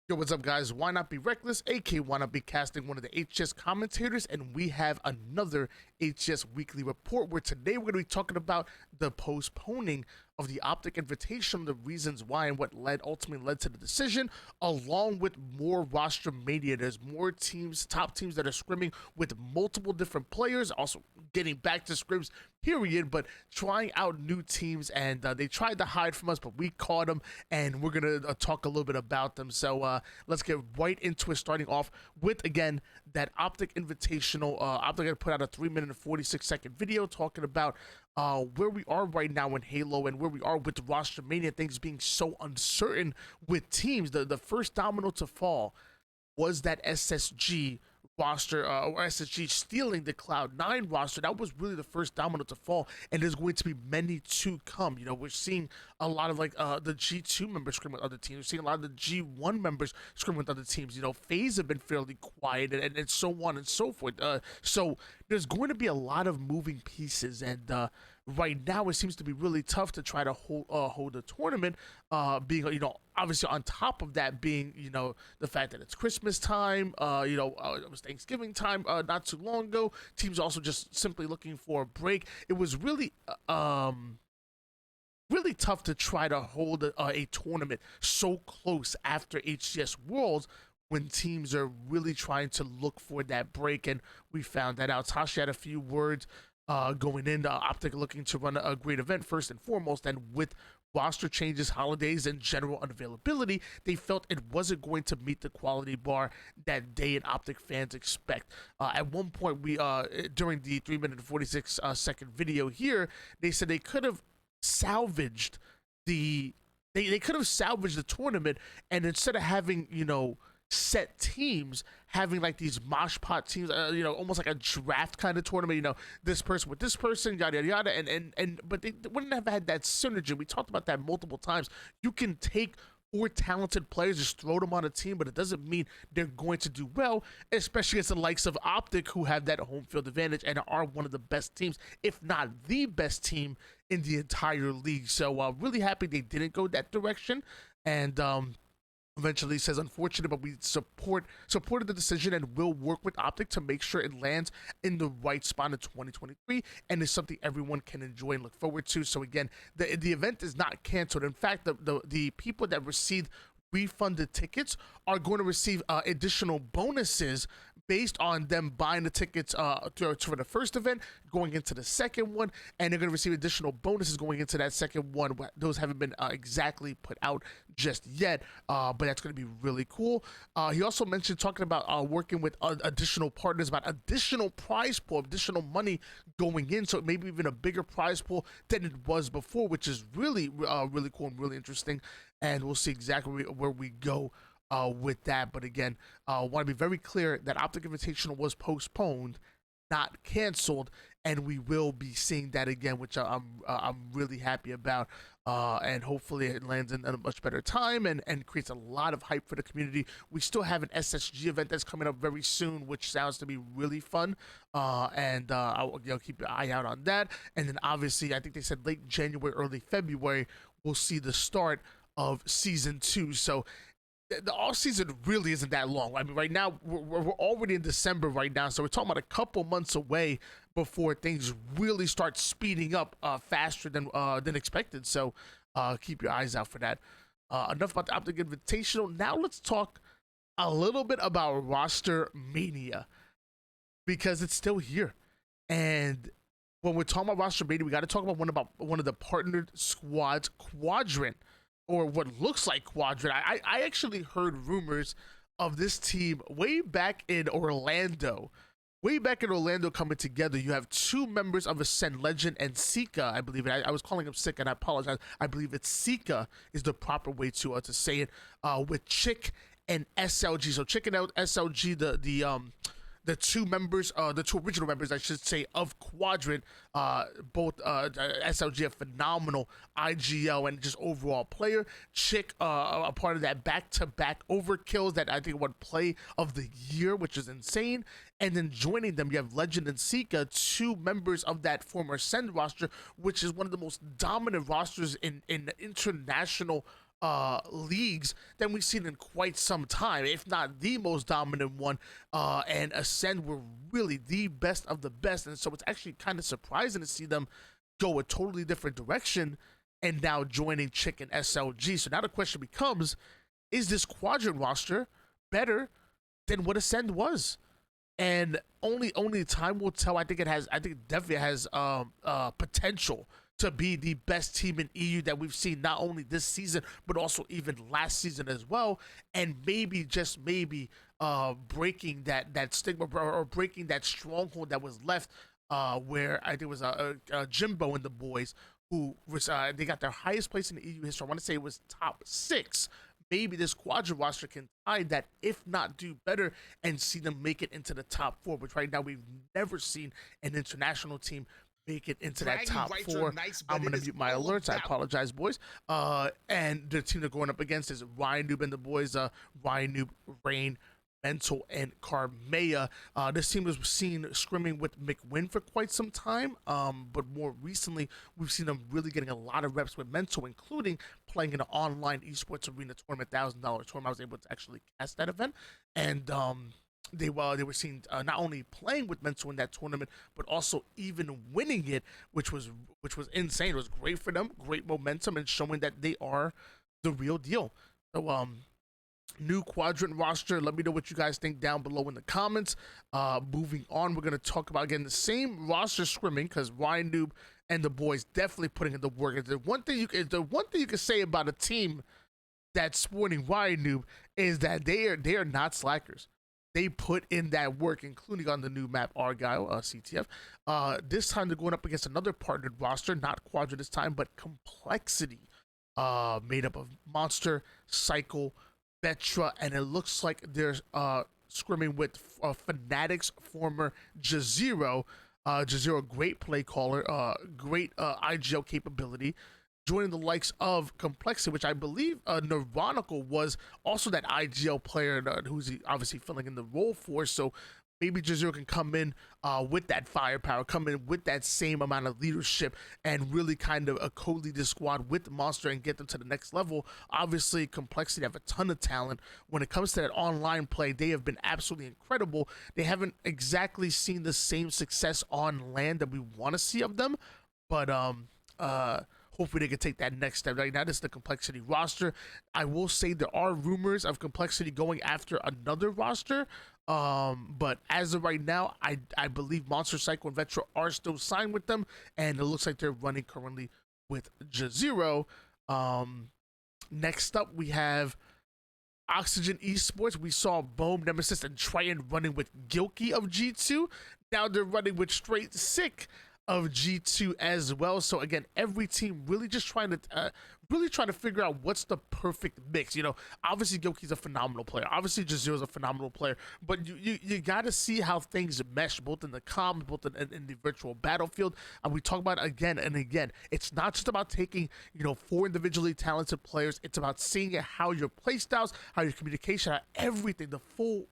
Yo, what's up, guys? Why not be reckless? AK Why Not Be Casting, one of the HCS commentators, and we have another HCS weekly report where today we're going to be talking about the postponing of the Optic Invitational, the reasons why and what ultimately led to the decision, along with more Rostermania. There's more teams, top teams that are scrimming with multiple different players, also getting back to scrims, period, but trying out new teams, and they tried to hide from us, but we caught them, and we're going to talk a little bit about them. So let's get right into it, starting off with, again, that Optic Invitational. Optic put out a 3 minute and 46-second video talking about where we are right now in Halo and where we are with the Rostermania, things being so uncertain with teams. The first domino to fall was that SSG roster, or SSG stealing the Cloud9 roster. That was really the first domino to fall, and there's going to be many to come. You know, we're seeing a lot of the G2 members scrim with other teams. We're seeing a lot of the G1 members scrim with other teams. You know, FaZe have been fairly quiet, and so on and so forth. So there's going to be a lot of moving pieces, and right now it seems to be really tough to try to hold a tournament, being, you know, obviously on top of that being, you know, the fact that it's Christmas time, it was Thanksgiving time not too long ago. Teams also just simply looking for a break. It was really really tough to try to hold a tournament so close after HCS Worlds when teams are really trying to look for that break, and we found that out. Tasha had a few words going into Optic looking to run a great event first and foremost, and with roster changes, holidays, and general unavailability, they felt it wasn't going to meet the quality bar that they and Optic fans expect. At one point, we during the 3 minute and 46 second video here, they said they could have salvaged they could have salvaged the tournament, and instead of having, you know, set teams, having like these mosh pot teams, you know, almost like a draft kind of tournament, you know, this person with this person, yada yada yada, and but they wouldn't have had that synergy. We talked about that multiple times. You can take 4 talented players, just throw them on a team, but it doesn't mean they're going to do well, especially against the likes of Optic, who have that home field advantage and are one of the best teams, if not the best team in the entire league. So really happy they didn't go that direction, and eventually says unfortunate, but we supported the decision and will work with Optic to make sure it lands in the right spot in 2023, and is something everyone can enjoy and look forward to. So again, the event is not canceled. In fact, the people that received refunded tickets are going to receive additional bonuses based on them buying the tickets for the first event, going into the second one, and they're going to receive additional bonuses going into that second one. Those haven't been exactly put out just yet, but that's going to be really cool. He also mentioned talking about working with additional partners, about additional prize pool, additional money going in, so maybe even a bigger prize pool than it was before, which is really really cool and really interesting, and we'll see exactly where we go with that. But again, want to be very clear that Optic Invitational was postponed, not canceled, and we will be seeing that again, which I'm really happy about, and hopefully it lands in a much better time and creates a lot of hype for the community. We still have an SSG event that's coming up very soon, which sounds to be really fun, and I'll, you know, keep an eye out on that. And then obviously, I think they said late January, early February, we'll see the start of season 2. So the off season really isn't that long. I mean, right now we're already in December right now, so we're talking about a couple months away before things really start speeding up faster than expected. So keep your eyes out for that. Enough about the Optic Invitational. Now let's talk a little bit about Rostermania, because it's still here. And when we're talking about Rostermania, we got to talk about one of the partnered squads, Quadrant, or what looks like Quadrant. I actually heard rumors of this team way back in Orlando. Coming together. You have 2 members of Ascend Legend and Sika, I believe. I was calling him Sika, and I apologize. I believe it's Sika is the proper way to say it, with Chick and SLG. So Chick and SLG, the 2 members, the 2 original members, I should say, of Quadrant, both SLG, a phenomenal IGL and just overall player. Chick, a part of that back-to-back overkills that I think would play of the year, which is insane. And then joining them, you have Legend and Sika, 2 members of that former Ascend roster, which is one of the most dominant rosters in international leagues than we've seen in quite some time, if not the most dominant one. And Ascend were really the best of the best, and so it's actually kind of surprising to see them go a totally different direction and now joining Chick and SLG. So now the question becomes, is this quadrant roster better than what Ascend was? And only time will tell. I think it definitely has potential to be the best team in EU that we've seen, not only this season but also even last season as well. And maybe, just maybe, breaking that stigma, or breaking that stronghold that was left, where I think it was Jimbo and the boys, who was they got their highest place in the EU history. I want to say it was top 6. Maybe this quadrant roster can tie that, if not do better, and see them make it into the top 4, which right now we've never seen an international team make it into that top 4. I'm going to mute my alerts. I apologize, boys. And the team they're going up against is YNOT and the boys, YNOT, Rain, Mental, and Carmea. This team was seen scrimming with McWin for quite some time, but more recently we've seen them really getting a lot of reps with Mental, including playing in an online esports arena tournament, $1,000 tournament. I was able to actually cast that event, and they were seen not only playing with Mental in that tournament, but also even winning it, which was insane. It was great for them, great momentum, and showing that they are the real deal. So new quadrant roster. Let me know what you guys think down below in the comments. Moving on, we're gonna talk about again the same roster scrimming, because YNOT and the boys definitely putting in the work. The one thing you can say about a team that's sporting YNOT is that they are not slackers. They put in that work, including on the new map Argyle, CTF. This time they're going up against another partnered roster, not quadrant this time, but Complexity, made up of Monster, Cycle, Vetra, and it looks like they're scrimming with Fnatic's former Zero. Zero, great play caller, great IGL capability, joining the likes of Complexity, which I believe Nirvanical was also that IGL player who's obviously filling in the role for. So maybe Zero can come in with that firepower, come in with that same amount of leadership, and really kind of co-lead the squad with Monster and get them to the next level. Obviously, Complexity have a ton of talent. When it comes to that online play, they have been absolutely incredible. They haven't exactly seen the same success on land that we want to see of them, but hopefully they can take that next step. Right now, this is the Complexity roster. I will say there are rumors of Complexity going after another roster. But as of right now, I believe Monster, Cycle, and Vetra are still signed with them, and it looks like they're running currently with Zero. Next up, we have Oxygen Esports. We saw Bohm, Nemesis, and Triton running with Gilkey of G2. Now they're running with Straight Sick of G2 as well. So again, every team really just trying to figure out what's the perfect mix. You know, obviously Gilkey's a phenomenal player. Obviously Jazeera's a phenomenal player. But you got to see how things mesh, both in the comms, both in the virtual battlefield. And we talk about it again and again. It's not just about taking, 4 individually talented players. It's about seeing how your play styles, how your communication, how everything, the full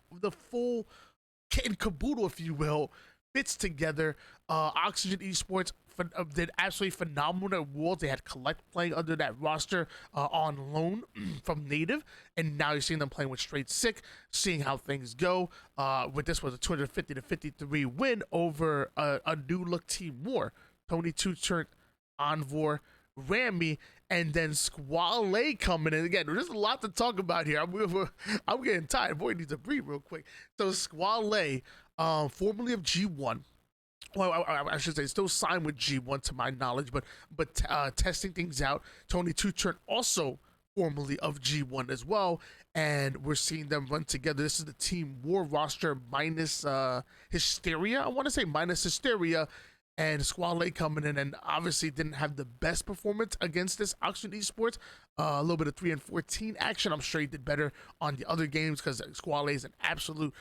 kit and caboodle, if you will, fits together. Oxygen Esports did absolutely phenomenal at Worlds. They had Collect playing under that roster on loan from Native, and now you're seeing them playing with Straight Sick, seeing how things go. With this was a 250-53 win over a new look Team War. Tony Two-Turn, Envoy, Rami, and then Squale coming in. Again, there's a lot to talk about here. I'm getting tired. Boy needs to breathe real quick. So Squale, formerly of G1. Well, I should say still signed with G1 to my knowledge, but testing things out. Tony Two-Turn, also formerly of G1 as well, and we're seeing them run together. This is the Team War roster minus Hysteria. I want to say minus Hysteria, and Squale coming in, and obviously didn't have the best performance against this Oxygen Esports. A little bit of 3-14 action. I'm sure he did better on the other games, because Squale is an absolute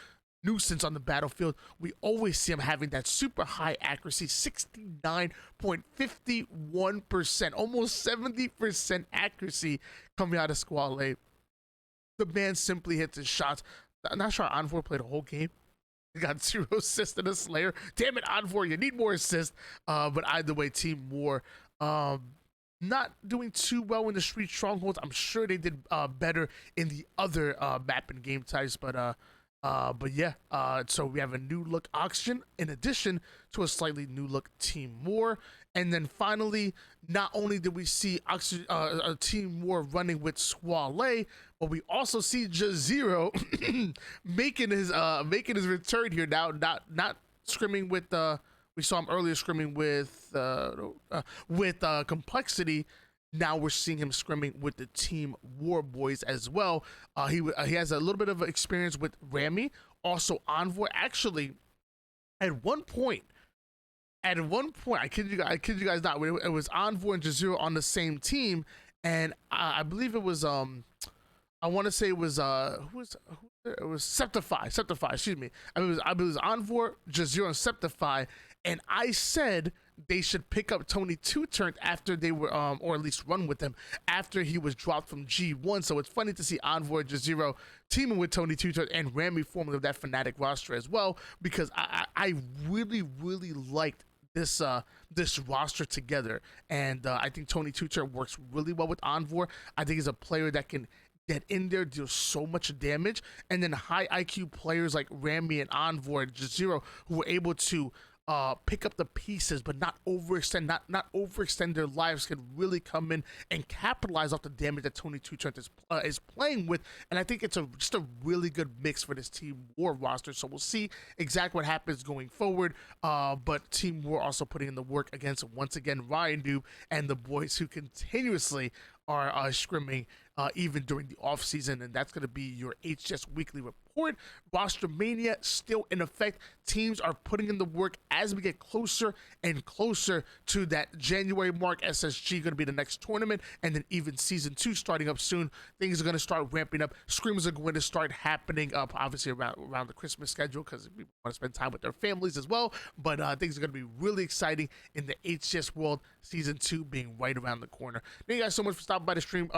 nuisance on the battlefield. We always see him having that super high accuracy, 69.51%, almost 70% accuracy coming out of Squale. The man simply hits his shots. I'm not sure Envoy played a whole game. He got 0 assists in a Slayer. Damn it, Envoy, you need more assists. But either way, Team War. not doing too well in the street strongholds. I'm sure they did better in the other map and game types, but yeah. So we have a new look Oxygen in addition to a slightly new look Team War, and then finally, not only did we see Oxygen, Team War running with Swale, but we also see Zero making his return here now. Not scrimming with we saw him earlier scrimming with Complexity. Now we're seeing him scrimming with the Team War boys as well. He has a little bit of experience with Rami, also Envoy. Actually, at one point, I kid you guys not, it was Envoy and Jazero on the same team, and I believe it was I want to say it was it was Septify, excuse me. I mean, it was Envoy, Jazero, and Septify, and I said they should pick up Tony Two Turn after they were or at least run with him after he was dropped from G1. So it's funny to see Envoy and Jazero teaming with Tony Two Turn and Rami forming of that Fnatic roster as well, because I really liked this roster together, and I think Tony Two Turn works really well with Envoy. I think he's a player that can get in there, deal so much damage, and then high IQ players like Rami and Envoy and Jazero who were able to pick up the pieces but not overextend, not overextend their lives, can really come in and capitalize off the damage that Tony Two Turn is playing with. And I think it's just a really good mix for this Team War roster. So we'll see exactly what happens going forward. But Team War also putting in the work against, once again, Ryan Doob and the boys who continuously are scrimming even during the off season, and that's going to be your HCS weekly report. Rostermania still in effect. Teams are putting in the work as we get closer and closer to that January mark. SSG going to be the next tournament, and then even season 2 starting up soon. Things are going to start ramping up. Scrims are going to start happening up, obviously around the Christmas schedule, because we want to spend time with their families as well. But things are going to be really exciting in the HCS world. Season 2 being right around the corner. Thank you guys so much for stopping by the stream,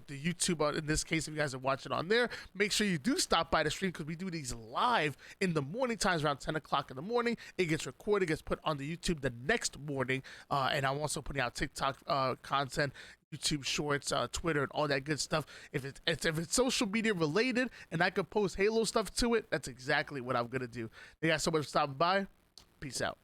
the YouTube in this case. If you guys are watching on there, make sure you do stop by the stream, because we do these live in the morning times around 10 o'clock in the morning. It gets recorded, gets put on the YouTube the next morning, and I'm also putting out TikTok content, YouTube shorts, Twitter, and all that good stuff. If it's social media related and I could post Halo stuff to it, that's exactly what I'm gonna do. Thank you guys so much for stopping by. Peace out.